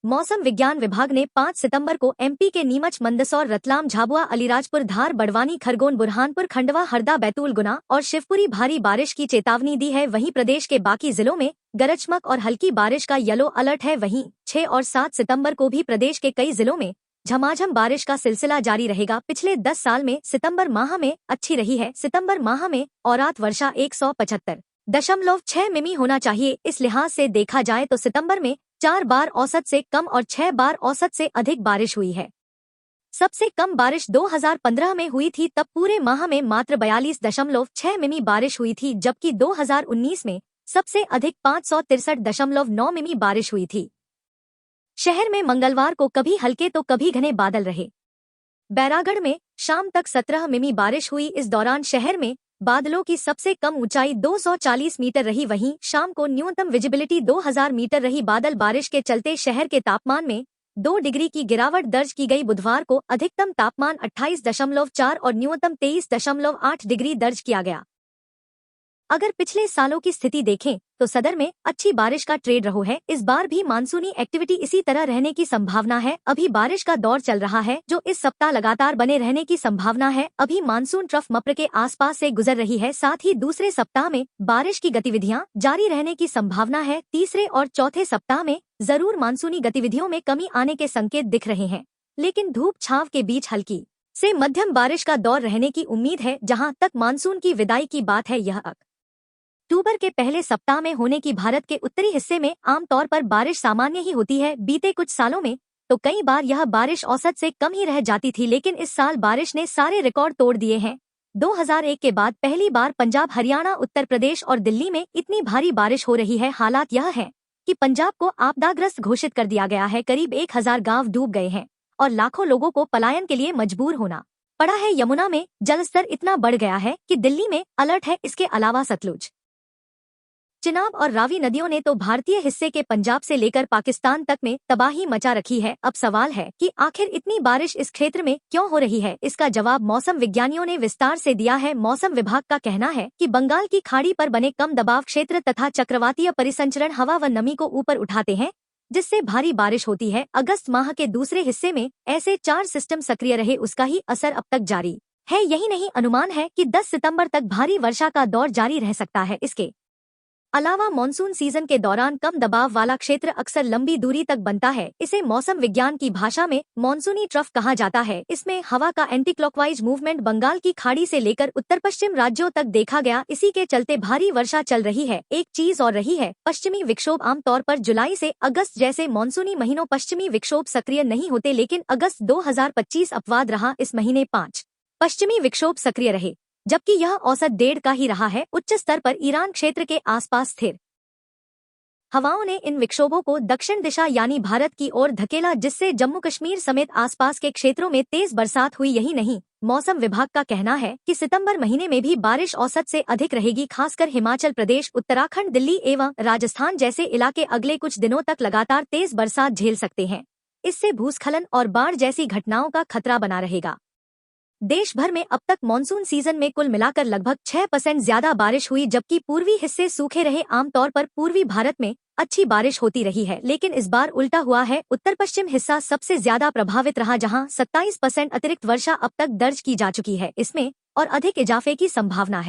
मौसम विज्ञान विभाग ने 5 सितंबर को एमपी के नीमच, मंदसौर, रतलाम, झाबुआ, अलीराजपुर, धार, बड़वानी, खरगोन, बुरहानपुर, खंडवा, हरदा, बैतूल, गुना और शिवपुरी भारी बारिश की चेतावनी दी है। वहीं प्रदेश के बाकी जिलों में गरज चमक और हल्की बारिश का येलो अलर्ट है। वहीं 6 और 7 सितंबर को भी प्रदेश के कई जिलों में झमाझम बारिश का सिलसिला जारी रहेगा। पिछले 10 साल में सितंबर माह में अच्छी रही है। सितंबर माह में औरात वर्षा 175.6 मिमी होना चाहिए। इस लिहाज से देखा जाए तो सितंबर में 4 बार औसत से कम और 6 बार औसत से अधिक बारिश हुई है। सबसे कम बारिश 2015 में हुई थी, तब पूरे माह में मात्र 42.6 मिमी बारिश हुई थी, जबकि 2019 में सबसे अधिक 563.9 मिमी बारिश हुई थी। शहर में मंगलवार को कभी हल्के तो कभी घने बादल रहे। बैरागढ़ में शाम तक 17 मिमी बारिश हुई। इस दौरान शहर में बादलों की सबसे कम ऊंचाई 240 मीटर रही। वहीं शाम को न्यूनतम विजिबिलिटी 2000 मीटर रही। बादल बारिश के चलते शहर के तापमान में 2 डिग्री की गिरावट दर्ज की गई। बुधवार को अधिकतम तापमान 28.4 और न्यूनतम 23.8 डिग्री दर्ज किया गया। अगर पिछले सालों की स्थिति देखें तो सदर में अच्छी बारिश का ट्रेड रहो है। इस बार भी मानसूनी एक्टिविटी इसी तरह रहने की संभावना है। अभी बारिश का दौर चल रहा है, जो इस सप्ताह लगातार बने रहने की संभावना है। अभी मानसून ट्रफ मप्र के आसपास से गुजर रही है। साथ ही दूसरे सप्ताह में बारिश की गतिविधियां जारी रहने की संभावना है। तीसरे और चौथे सप्ताह में जरूर मानसूनी गतिविधियों में कमी आने के संकेत दिख रहे हैं, लेकिन धूप छांव के बीच हल्की से मध्यम बारिश का दौर रहने की उम्मीद है। जहाँ तक मानसून की विदाई की बात है, यह अक्टूबर के पहले सप्ताह में होने की। भारत के उत्तरी हिस्से में आमतौर पर बारिश सामान्य ही होती है। बीते कुछ सालों में तो कई बार यह बारिश औसत से कम ही रह जाती थी, लेकिन इस साल बारिश ने सारे रिकॉर्ड तोड़ दिए हैं। 2001 के बाद पहली बार पंजाब, हरियाणा, उत्तर प्रदेश और दिल्ली में इतनी भारी बारिश हो रही है। हालात यह है कि पंजाब को आपदाग्रस्त घोषित कर दिया गया है। करीब 1000 गांव डूब गए हैं और लाखों लोगों को पलायन के लिए मजबूर होना पड़ा है। यमुना में जलस्तर इतना बढ़ गया है कि दिल्ली में अलर्ट है। इसके अलावा सतलुज, चिनाब और रावी नदियों ने तो भारतीय हिस्से के पंजाब से लेकर पाकिस्तान तक में तबाही मचा रखी है। अब सवाल है कि आखिर इतनी बारिश इस क्षेत्र में क्यों हो रही है। इसका जवाब मौसम विज्ञानियों ने विस्तार से दिया है। मौसम विभाग का कहना है कि बंगाल की खाड़ी पर बने कम दबाव क्षेत्र तथा चक्रवातीय परिसंचरण हवा व नमी को ऊपर उठाते हैं, जिससे भारी बारिश होती है। अगस्त माह के दूसरे हिस्से में ऐसे 4 सिस्टम सक्रिय रहे, उसका ही असर अब तक जारी है। यही नहीं, अनुमान है कि 10 सितंबर तक भारी वर्षा का दौर जारी रह सकता है। इसके अलावा मानसून सीजन के दौरान कम दबाव वाला क्षेत्र अक्सर लंबी दूरी तक बनता है। इसे मौसम विज्ञान की भाषा में मानसूनी ट्रफ कहा जाता है। इसमें हवा का एंटी क्लॉकवाइज मूवमेंट बंगाल की खाड़ी से लेकर उत्तर पश्चिम राज्यों तक देखा गया। इसी के चलते भारी वर्षा चल रही है। एक चीज और रही है, पश्चिमी विक्षोभ। आमतौर पर जुलाई से अगस्त जैसे मानसूनी महीनों पश्चिमी विक्षोभ सक्रिय नहीं होते, लेकिन अगस्त 2025 अपवाद रहा। इस महीने 5 पश्चिमी विक्षोभ सक्रिय रहे, जबकि यह औसत 1.5 का ही रहा है। उच्च स्तर पर ईरान क्षेत्र के आसपास स्थिर हवाओं ने इन विक्षोभों को दक्षिण दिशा यानी भारत की ओर धकेला, जिससे जम्मू कश्मीर समेत आसपास के क्षेत्रों में तेज बरसात हुई। यही नहीं, मौसम विभाग का कहना है कि सितंबर महीने में भी बारिश औसत से अधिक रहेगी। खासकर हिमाचल प्रदेश, उत्तराखंड, दिल्ली एवं राजस्थान जैसे इलाके अगले कुछ दिनों तक लगातार तेज बरसात झेल सकते हैं। इससे भूस्खलन और बाढ़ जैसी घटनाओं का खतरा बना रहेगा। देश भर में अब तक मानसून सीजन में कुल मिलाकर लगभग 6% ज्यादा बारिश हुई, जबकि पूर्वी हिस्से सूखे रहे। आमतौर पर पूर्वी भारत में अच्छी बारिश होती रही है, लेकिन इस बार उल्टा हुआ है। उत्तर पश्चिम हिस्सा सबसे ज्यादा प्रभावित रहा, जहां 27% अतिरिक्त वर्षा अब तक दर्ज की जा चुकी है। इसमें और अधिक इजाफे की संभावना है।